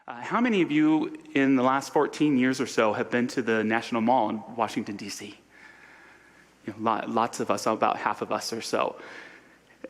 How many of you in the last 14 years or so have been to the National Mall in Washington, D.C.? Lots of us, about half of us or so.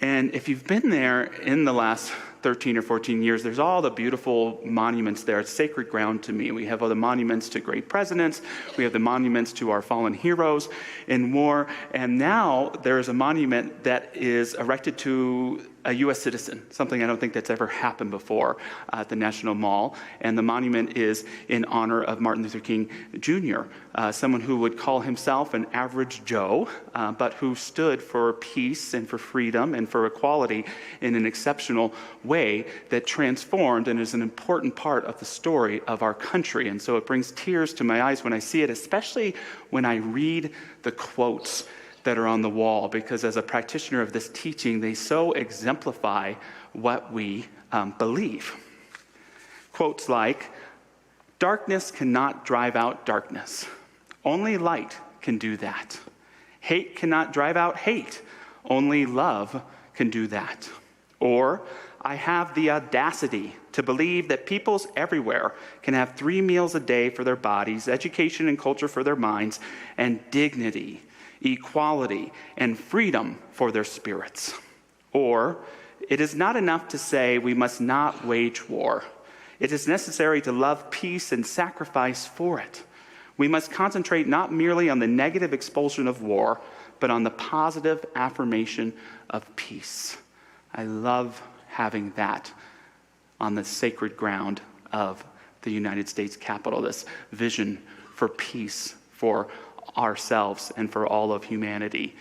And if you've been there in the last 13 or 14 years, there's all the beautiful monuments there. It's sacred ground to me. We have all the monuments to great presidents. We have the monuments to our fallen heroes in war. And now there is a monument that is erected to a U.S. citizen, something I don't think that's ever happened before at the National Mall. And the monument is in honor of Martin Luther King Jr., someone who would call himself an average Joe, but who stood for peace and for freedom and for equality in an exceptional way that transformed and is an important part of the story of our country. And so it brings tears to my eyes when I see it, especially when I read the quotes that are on the wall, because as a practitioner of this teaching, they so exemplify what we believe. Quotes like, "Darkness cannot drive out darkness. Only light can do that. Hate cannot drive out hate. Only love can do that." Or, "I have the audacity to believe that peoples everywhere can have 3 meals a day for their bodies, education and culture for their minds, and dignity, equality, and freedom for their spirits." Or, "It is not enough to say we must not wage war. It is necessary to love peace and sacrifice for it. We must concentrate not merely on the negative expulsion of war, but on the positive affirmation of peace." I love having that on the sacred ground of the United States Capitol, this vision for peace for ourselves and for all of humanity.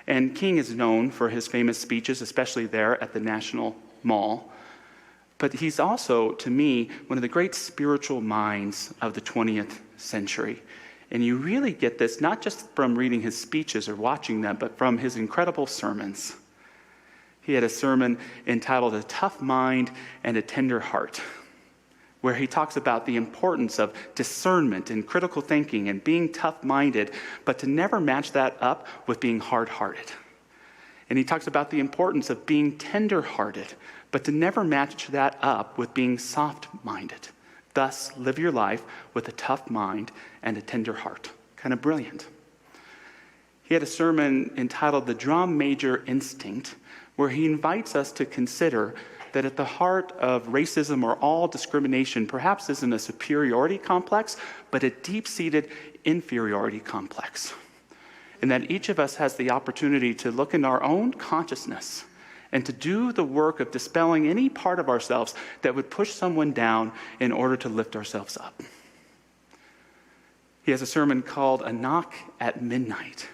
And King is known for his famous speeches, especially there at the National Mall. But he's also, to me, one of the great spiritual minds of the 20th century. And you really get this not just from reading his speeches or watching them, but from his incredible sermons. He had a sermon entitled "A Tough Mind and a Tender Heart," where he talks about the importance of discernment and critical thinking and being tough-minded, but to never match that up with being hard-hearted. And he talks about the importance of being tender-hearted, but to never match that up with being soft-minded. Thus, live your life with a tough mind and a tender heart. Kind of brilliant. He had a sermon entitled "The Drum Major Instinct," where he invites us to consider that at the heart of racism or all discrimination perhaps isn't a superiority complex, but a deep-seated inferiority complex. And that each of us has the opportunity to look in our own consciousness and to do the work of dispelling any part of ourselves that would push someone down in order to lift ourselves up. He has a sermon called "A Knock at Midnight,"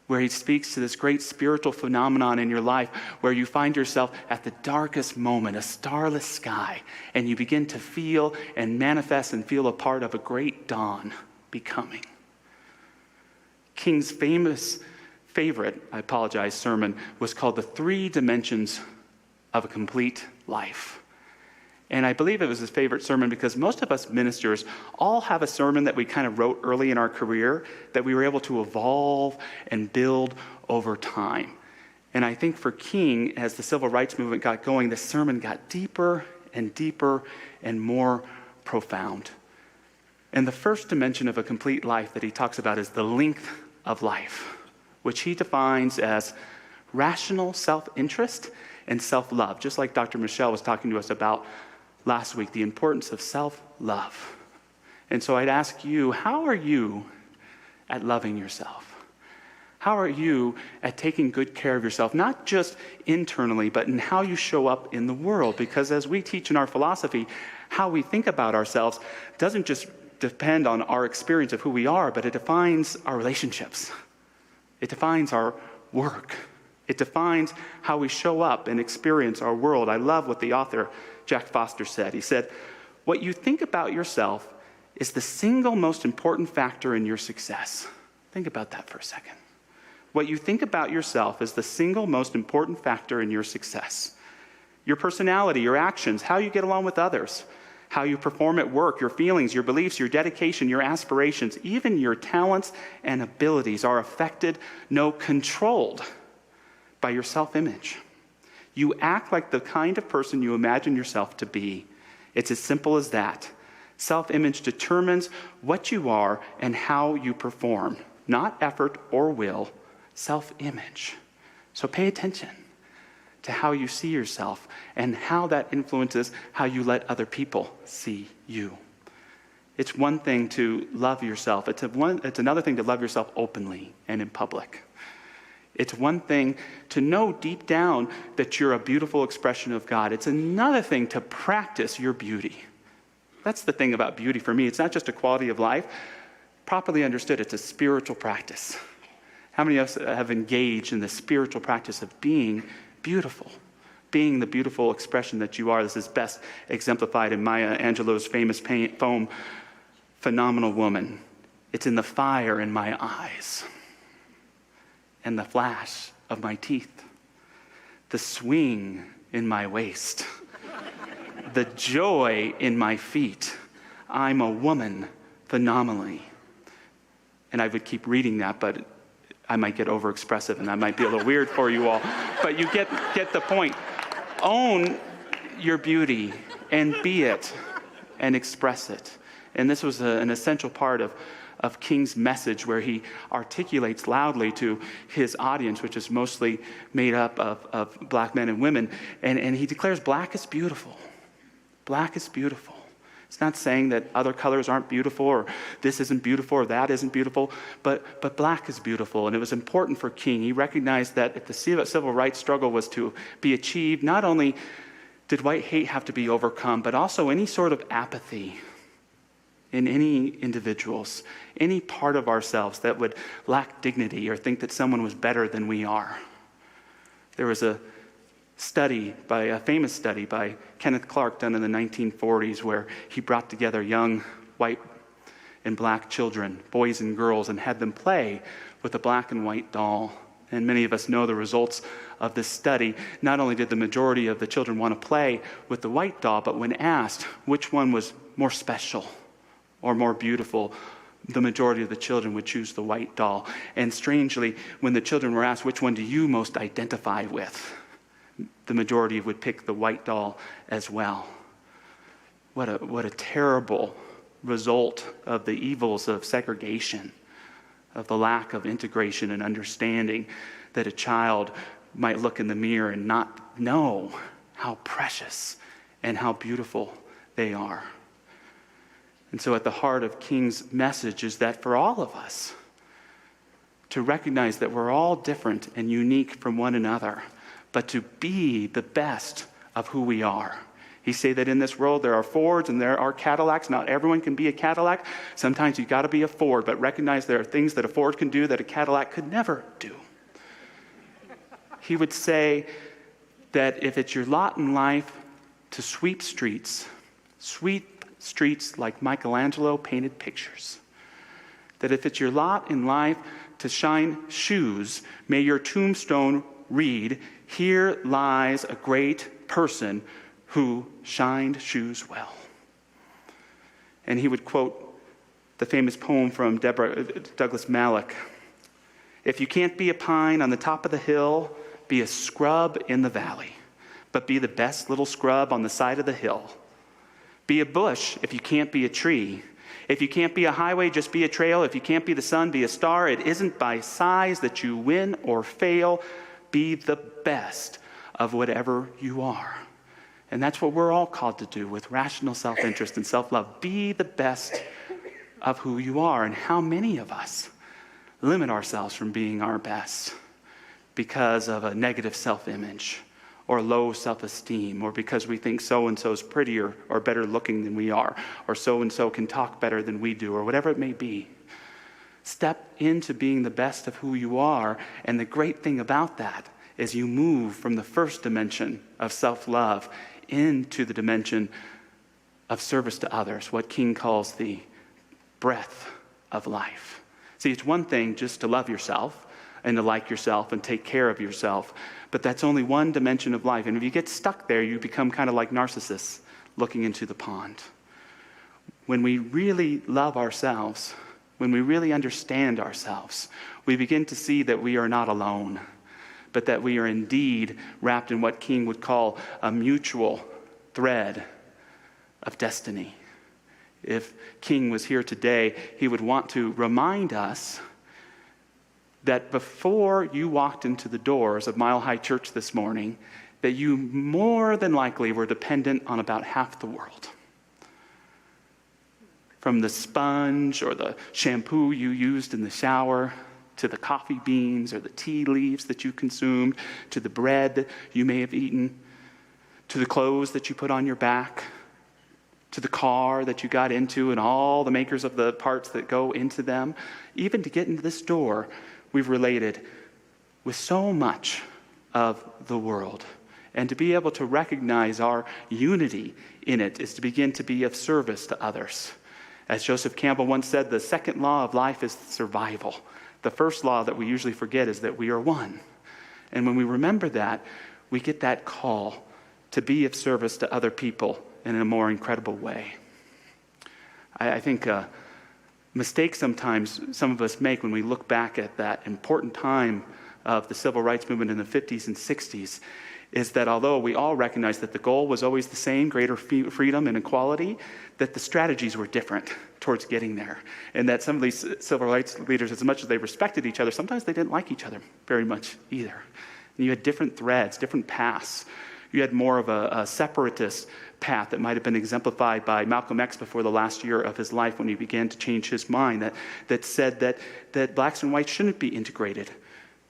where he speaks to this great spiritual phenomenon in your life where you find yourself at the darkest moment, a starless sky, and you begin to feel and manifest and feel a part of a great dawn becoming. King's favorite sermon was called "The 3 Dimensions of a Complete Life." And I believe it was his favorite sermon because most of us ministers all have a sermon that we kind of wrote early in our career that we were able to evolve and build over time. And I think for King, as the civil rights movement got going, the sermon got deeper and deeper and more profound. And the first dimension of a complete life that he talks about is the length of life, which he defines as rational self-interest and self-love, just like Dr. Michelle was talking to us about last week, the importance of self-love. And so I'd ask you, how are you at loving yourself? How are you at taking good care of yourself, not just internally, but in how you show up in the world? Because as we teach in our philosophy, how we think about ourselves doesn't just depend on our experience of who we are, but it defines our relationships. It defines our work. It defines how we show up and experience our world. I love what the author Jack Foster said. He said, "What you think about yourself is the single most important factor in your success." Think about that for a second. What you think about yourself is the single most important factor in your success. Your personality, your actions, how you get along with others, how you perform at work, your feelings, your beliefs, your dedication, your aspirations, even your talents and abilities are affected, no, controlled by your self-image. You act like the kind of person you imagine yourself to be, It's as simple as that. Self-image determines what you are and how you perform, not effort or will, self-image. So pay attention to how you see yourself and how that influences how you let other people see you. It's one thing to love yourself. It's another thing to love yourself openly and in public. It's one thing to know deep down that you're a beautiful expression of God. It's another thing to practice your beauty. That's the thing about beauty for me. It's not just a quality of life. Properly understood, it's a spiritual practice. How many of us have engaged in the spiritual practice of being beautiful? Being the beautiful expression that you are. This is best exemplified in Maya Angelou's famous poem, Phenomenal Woman. It's in the fire in my eyes and the flash of my teeth, the swing in my waist, the joy in my feet. I'm a woman phenomenally. And I would keep reading that, but I might get overexpressive and that might be a little weird for you all. But you get the point. Own your beauty and be it and express it. And this was an essential part of King's message, where he articulates loudly to his audience, which is mostly made up of black men and women. And he declares black is beautiful. Black is beautiful. It's not saying that other colors aren't beautiful, or this isn't beautiful, or that isn't beautiful, but black is beautiful. And it was important for King. He recognized that if the civil rights struggle was to be achieved, not only did white hate have to be overcome, but also any sort of apathy in any individuals, any part of ourselves that would lack dignity or think that someone was better than we are. There was a famous study by Kenneth Clark done in the 1940s, where he brought together young white and black children, boys and girls, and had them play with a black and white doll. And many of us know the results of this study. Not only did the majority of the children want to play with the white doll, but when asked which one was more special or more beautiful, the majority of the children would choose the white doll. And strangely, when the children were asked, which one do you most identify with, the majority would pick the white doll as well. What a terrible result of the evils of segregation, of the lack of integration and understanding, that a child might look in the mirror and not know how precious and how beautiful they are. And so at the heart of King's message is that for all of us, to recognize that we're all different and unique from one another, but to be the best of who we are. He say that in this world there are Fords and there are Cadillacs. Not everyone can be a Cadillac. Sometimes you've got to be a Ford, but recognize there are things that a Ford can do that a Cadillac could never do. He would say that if it's your lot in life to sweep streets like Michelangelo painted pictures, that if it's your lot in life to shine shoes, may your tombstone read, "Here lies a great person who shined shoes well." And he would quote the famous poem from Douglas Mallock. "If you can't be a pine on the top of the hill, be a scrub in the valley, but be the best little scrub on the side of the hill. Be a bush if you can't be a tree. If you can't be a highway, just be a trail. If you can't be the sun, be a star. It isn't by size that you win or fail. Be the best of whatever you are." And that's what we're all called to do with rational self-interest and self-love. Be the best of who you are. And how many of us limit ourselves from being our best because of a negative self-image or low self-esteem, or because we think so-and-so's prettier or better looking than we are, or so-and-so can talk better than we do, or whatever it may be. Step into being the best of who you are, and the great thing about that is you move from the first dimension of self-love into the dimension of service to others, what King calls the breath of life. See, it's one thing just to love yourself and to like yourself and take care of yourself, but that's only one dimension of life. And if you get stuck there, you become kind of like Narcissus looking into the pond. When we really love ourselves, when we really understand ourselves, we begin to see that we are not alone, but that we are indeed wrapped in what King would call a mutual thread of destiny. If King was here today, he would want to remind us that before you walked into the doors of Mile High Church this morning, that you more than likely were dependent on about half the world. From the sponge or the shampoo you used in the shower, to the coffee beans or the tea leaves that you consumed, to the bread you may have eaten, to the clothes that you put on your back, to the car that you got into and all the makers of the parts that go into them. Even to get into this door, we've related with so much of the world. And to be able to recognize our unity in it is to begin to be of service to others. As Joseph Campbell once said, the second law of life is survival. The first law that we usually forget is that we are one. And when we remember that, we get that call to be of service to other people in a more incredible way. I think a mistake sometimes some of us make when we look back at that important time of the civil rights movement in the 50s and 60s is that although we all recognize that the goal was always the same, greater freedom and equality, that the strategies were different towards getting there. And that some of these civil rights leaders, as much as they respected each other, sometimes they didn't like each other very much either. And you had different threads, different paths. You had more of a separatist path that might have been exemplified by Malcolm X before the last year of his life when he began to change his mind, that said that blacks and whites shouldn't be integrated,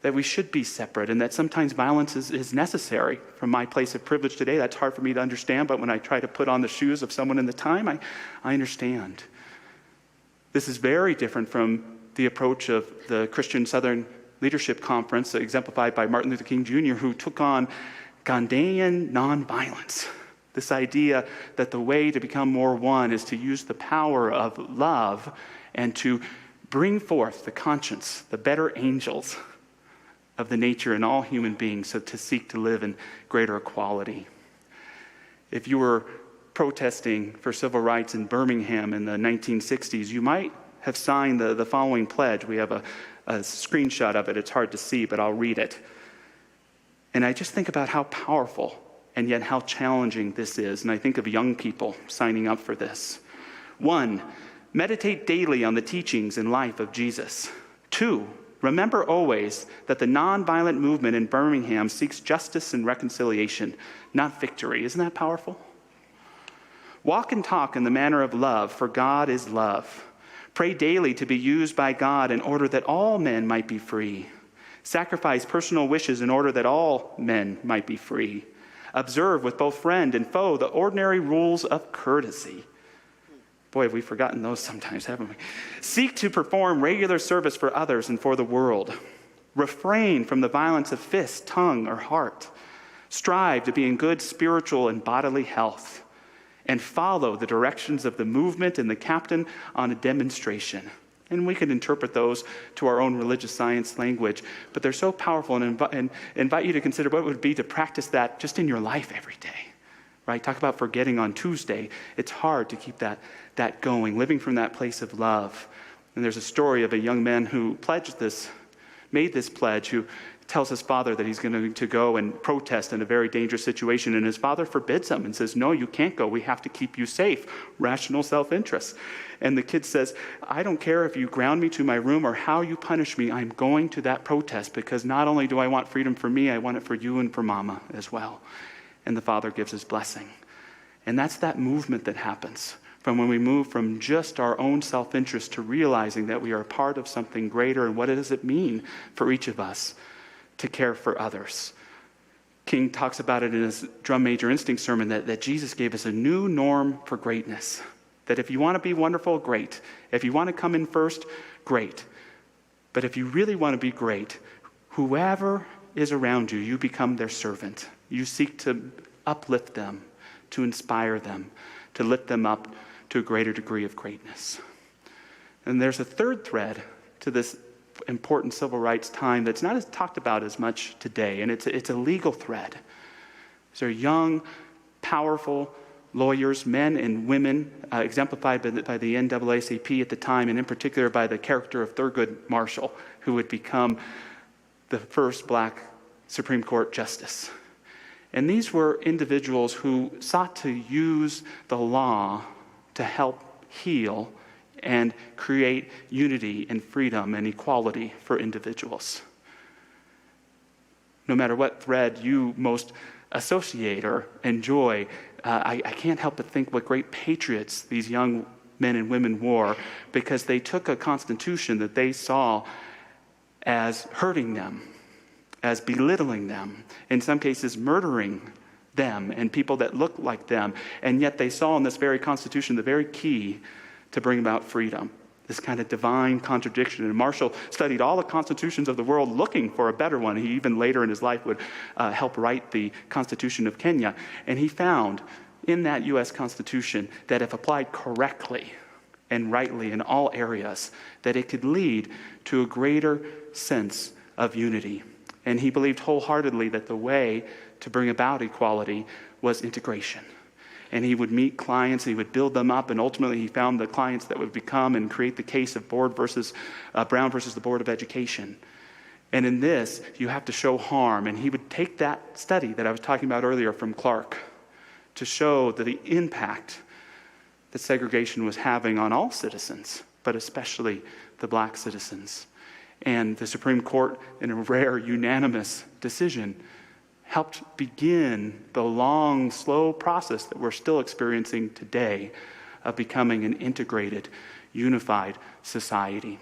that we should be separate, and that sometimes violence is necessary. From my place of privilege today, that's hard for me to understand, but when I try to put on the shoes of someone in the time, I understand. This is very different from the approach of the Christian Southern Leadership Conference, exemplified by Martin Luther King Jr., who took on Gandhian nonviolence. This idea that the way to become more one is to use the power of love and to bring forth the conscience, the better angels of the nature in all human beings, so to seek to live in greater equality. If you were protesting for civil rights in Birmingham in the 1960s, you might have signed the following pledge. We have a screenshot of it. It's hard to see, but I'll read it. And I just think about how powerful and yet how challenging this is. And I think of young people signing up for this. 1, meditate daily on the teachings and life of Jesus. 2, remember always that the nonviolent movement in Birmingham seeks justice and reconciliation, not victory. Isn't that powerful? Walk and talk in the manner of love, for God is love. Pray daily to be used by God in order that all men might be free. Sacrifice personal wishes in order that all men might be free. Observe with both friend and foe the ordinary rules of courtesy. Boy, have we forgotten those sometimes, haven't we? Seek to perform regular service for others and for the world. Refrain from the violence of fist, tongue, or heart. Strive to be in good spiritual and bodily health. And follow the directions of the movement and the captain on a demonstration. And we can interpret those to our own religious science language, but they're so powerful, and invite you to consider what it would be to practice that just in your life every day. Right? Talk about forgetting on Tuesday. It's hard to keep that going, living from that place of love. And there's a story of a young man who made this pledge, who tells his father that he's going to go and protest in a very dangerous situation. And his father forbids him and says, no, you can't go. We have to keep you safe. Rational self-interest. And the kid says, I don't care if you ground me to my room or how you punish me. I'm going to that protest because not only do I want freedom for me, I want it for you and for Mama as well. And the father gives his blessing. And that's that movement that happens from when we move from just our own self-interest to realizing that we are a part of something greater, and what does it mean for each of us to care for others. King talks about it in his Drum Major Instinct sermon that Jesus gave us a new norm for greatness. That if you want to be wonderful, great. If you want to come in first, great. But if you really want to be great, whoever is around you, you become their servant. You seek to uplift them, to inspire them, to lift them up to a greater degree of greatness. And there's a third thread to this important civil rights time that's not as talked about as much today, and it's a legal thread. These are young, powerful lawyers, men and women, exemplified by the NAACP at the time, and in particular by the character of Thurgood Marshall, who would become the first black Supreme Court justice. And these were individuals who sought to use the law to help heal and create unity and freedom and equality for individuals. No matter what thread you most associate or enjoy, I can't help but think what great patriots these young men and women were, because they took a constitution that they saw as hurting them, as belittling them, in some cases murdering them and people that looked like them, and yet they saw in this very constitution the very key to bring about freedom, this kind of divine contradiction. And Marshall studied all the constitutions of the world looking for a better one. He even later in his life would help write the Constitution of Kenya. And he found in that U.S. Constitution that if applied correctly and rightly in all areas, that it could lead to a greater sense of unity. And he believed wholeheartedly that the way to bring about equality was integration. And he would meet clients, and he would build them up, and ultimately he found the clients that would become and create the case of Brown versus the Board of Education. And in this, you have to show harm. And he would take that study that I was talking about earlier from Clark to show the impact that segregation was having on all citizens, but especially the black citizens. And the Supreme Court, in a rare unanimous decision, helped begin the long, slow process that we're still experiencing today of becoming an integrated, unified society.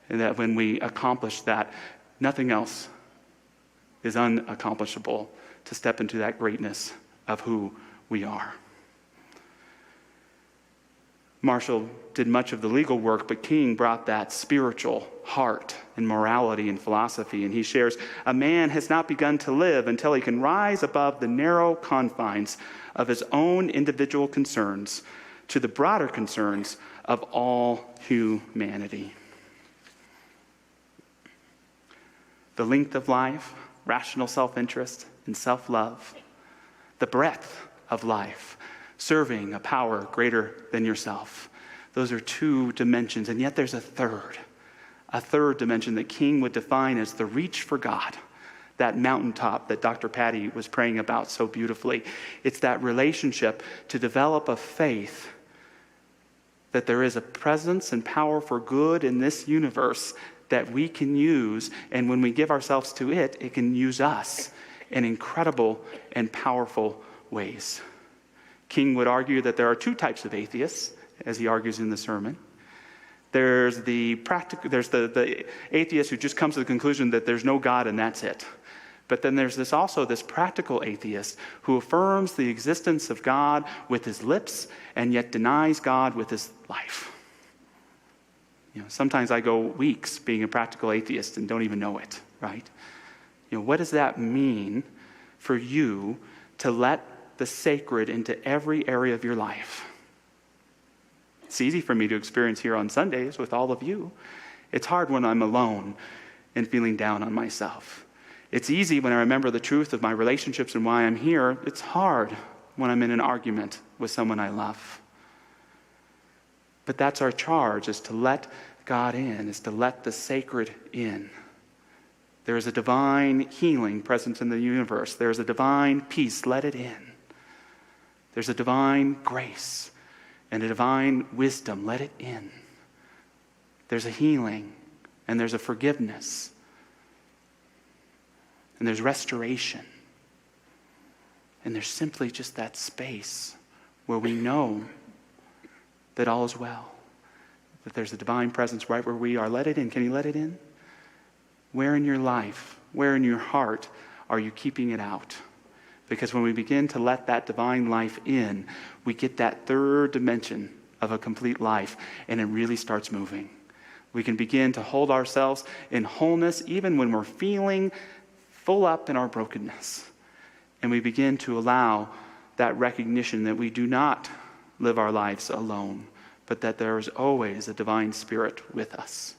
And that when we accomplish that, nothing else is unaccomplishable to step into that greatness of who we are. Marshall did much of the legal work, but King brought that spiritual heart and morality and philosophy. And he shares, a man has not begun to live until he can rise above the narrow confines of his own individual concerns to the broader concerns of all humanity. The length of life, rational self-interest, and self-love. The breadth of life, serving a power greater than yourself. Those are two dimensions, and yet there's a third dimension that King would define as the reach for God, that mountaintop that Dr. Patty was praying about so beautifully. It's that relationship to develop a faith that there is a presence and power for good in this universe that we can use, and when we give ourselves to it, it can use us in incredible and powerful ways. King would argue that there are two types of atheists, as he argues in the sermon. There's the atheist who just comes to the conclusion that there's no God and that's it. But then there's also this practical atheist who affirms the existence of God with his lips and yet denies God with his life. Sometimes I go weeks being a practical atheist and don't even know it, right? What does that mean for you to let the sacred into every area of your life? It's easy for me to experience here on Sundays with all of you. It's hard when I'm alone and feeling down on myself. It's easy when I remember the truth of my relationships and why I'm here. It's hard when I'm in an argument with someone I love. But that's our charge, is to let God in, is to let the sacred in. There is a divine healing present in the universe. There is a divine peace. Let it in. There's a divine grace and a divine wisdom. Let it in. There's a healing and there's a forgiveness and there's restoration. And there's simply just that space where we know that all is well, that there's a divine presence right where we are. Let it in. Can you let it in? Where in your life, where in your heart are you keeping it out? Because when we begin to let that divine life in, we get that third dimension of a complete life, and it really starts moving. We can begin to hold ourselves in wholeness even when we're feeling full up in our brokenness. And we begin to allow that recognition that we do not live our lives alone, but that there is always a divine spirit with us.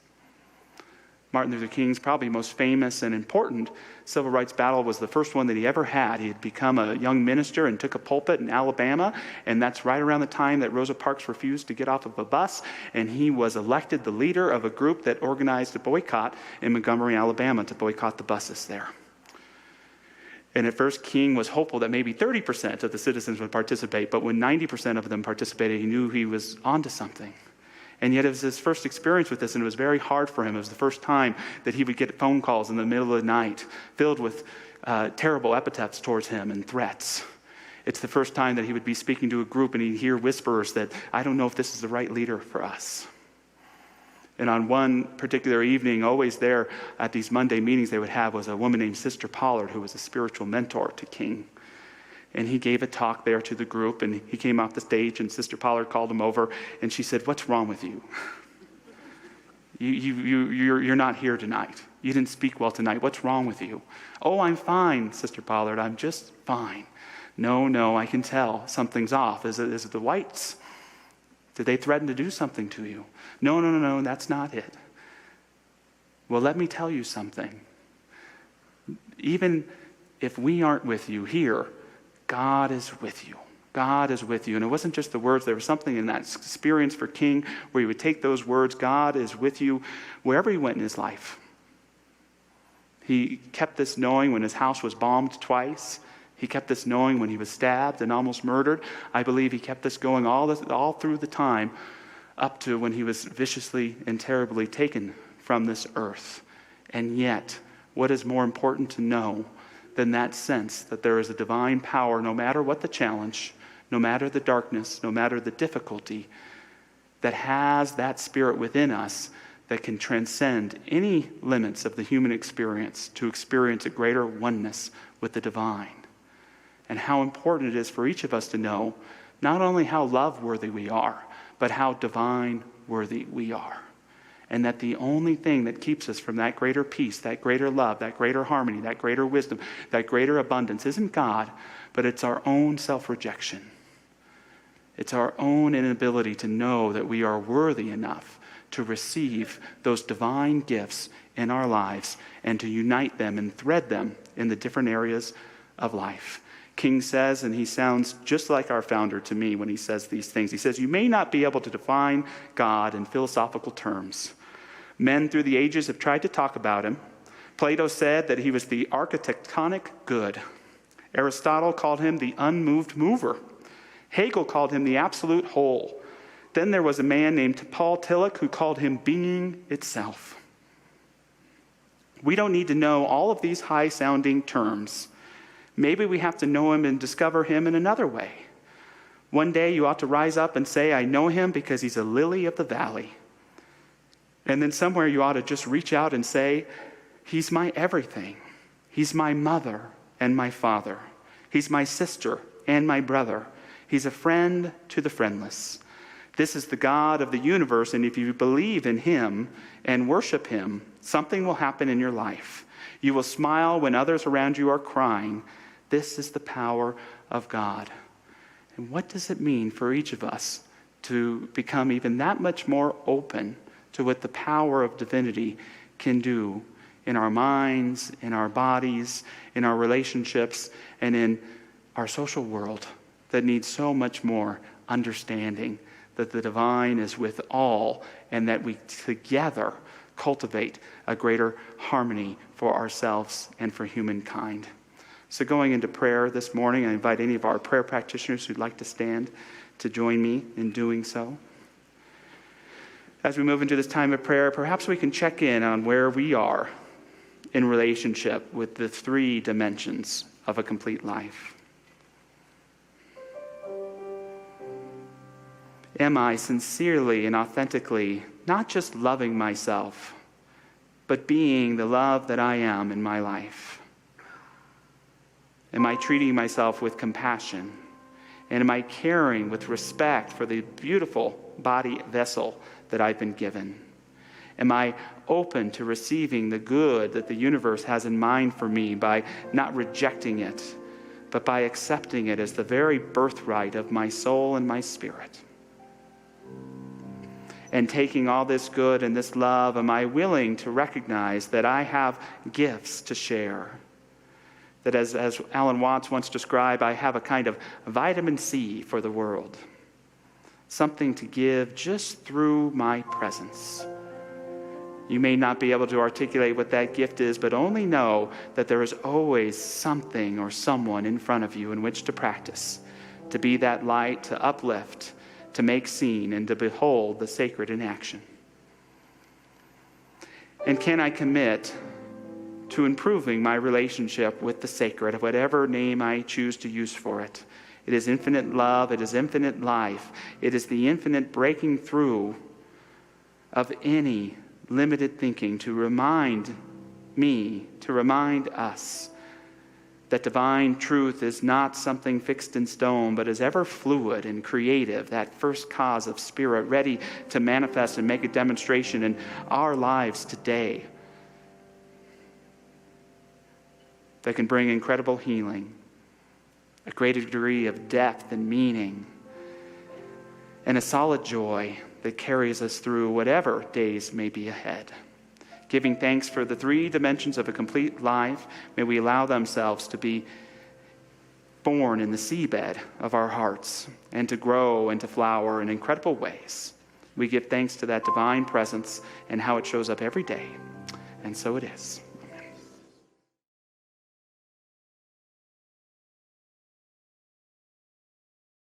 Martin Luther King's probably most famous and important civil rights battle was the first one that he ever had. He had become a young minister and took a pulpit in Alabama, and that's right around the time that Rosa Parks refused to get off of a bus, and he was elected the leader of a group that organized a boycott in Montgomery, Alabama, to boycott the buses there. And at first, King was hopeful that maybe 30% of the citizens would participate, but when 90% of them participated, he knew he was onto something. And yet it was his first experience with this, and it was very hard for him. It was the first time that he would get phone calls in the middle of the night filled with terrible epithets towards him and threats. It's the first time that he would be speaking to a group and he'd hear whispers that, I don't know if this is the right leader for us. And on one particular evening, always there at these Monday meetings they would have was a woman named Sister Pollard, who was a spiritual mentor to King. And he gave a talk there to the group, and he came off the stage, and Sister Pollard called him over, and she said, "What's wrong with you? You're not here tonight. You didn't speak well tonight. What's wrong with you?" "Oh, I'm fine, Sister Pollard. I'm just fine." No, I can tell something's off. Is it the whites? Did they threaten to do something to you?" No, that's not it." "Well, let me tell you something. Even if we aren't with you here, God is with you. God is with you." And it wasn't just the words. There was something in that experience for King where he would take those words, God is with you, wherever he went in his life. He kept this knowing when his house was bombed twice. He kept this knowing when he was stabbed and almost murdered. I believe he kept this going all through the time up to when he was viciously and terribly taken from this earth. And yet, what is more important to know than that sense that there is a divine power, no matter what the challenge, no matter the darkness, no matter the difficulty, that has that spirit within us that can transcend any limits of the human experience to experience a greater oneness with the divine. And how important it is for each of us to know not only how love-worthy we are, but how divine-worthy we are. And that the only thing that keeps us from that greater peace, that greater love, that greater harmony, that greater wisdom, that greater abundance isn't God, but it's our own self-rejection. It's our own inability to know that we are worthy enough to receive those divine gifts in our lives and to unite them and thread them in the different areas of life. King says, and he sounds just like our founder to me when he says these things. He says, "You may not be able to define God in philosophical terms. Men through the ages have tried to talk about him. Plato said that he was the architectonic good. Aristotle called him the unmoved mover. Hegel called him the absolute whole. Then there was a man named Paul Tillich who called him being itself." We don't need to know all of these high-sounding terms. Maybe we have to know him and discover him in another way. One day you ought to rise up and say, "I know him because he's a lily of the valley." And then somewhere you ought to just reach out and say, "He's my everything. He's my mother and my father. He's my sister and my brother. He's a friend to the friendless. This is the God of the universe, and if you believe in him and worship him, something will happen in your life. You will smile when others around you are crying. This is the power of God." And what does it mean for each of us to become even that much more open to what the power of divinity can do in our minds, in our bodies, in our relationships, and in our social world that needs so much more understanding that the divine is with all and that we together cultivate a greater harmony for ourselves and for humankind. So going into prayer this morning, I invite any of our prayer practitioners who'd like to stand to join me in doing so. As we move into this time of prayer, perhaps we can check in on where we are in relationship with the three dimensions of a complete life. Am I sincerely and authentically not just loving myself, but being the love that I am in my life? Am I treating myself with compassion? And am I caring with respect for the beautiful body vessel that I've been given? Am I open to receiving the good that the universe has in mind for me by not rejecting it, but by accepting it as the very birthright of my soul and my spirit? And taking all this good and this love, am I willing to recognize that I have gifts to share? That as Alan Watts once described, I have a kind of vitamin C for the world. Something to give just through my presence. You may not be able to articulate what that gift is, but only know that there is always something or someone in front of you in which to practice, to be that light, to uplift, to make seen, and to behold the sacred in action. And can I commit to improving my relationship with the sacred, whatever name I choose to use for it? It is infinite love. It is infinite life. It is the infinite breaking through of any limited thinking to remind me, to remind us that divine truth is not something fixed in stone, but is ever fluid and creative, that first cause of spirit ready to manifest and make a demonstration in our lives today that can bring incredible healing, a greater degree of depth and meaning, and a solid joy that carries us through whatever days may be ahead. Giving thanks for the three dimensions of a complete life, may we allow themselves to be born in the seabed of our hearts and to grow and to flower in incredible ways. We give thanks to that divine presence and how it shows up every day. And so it is.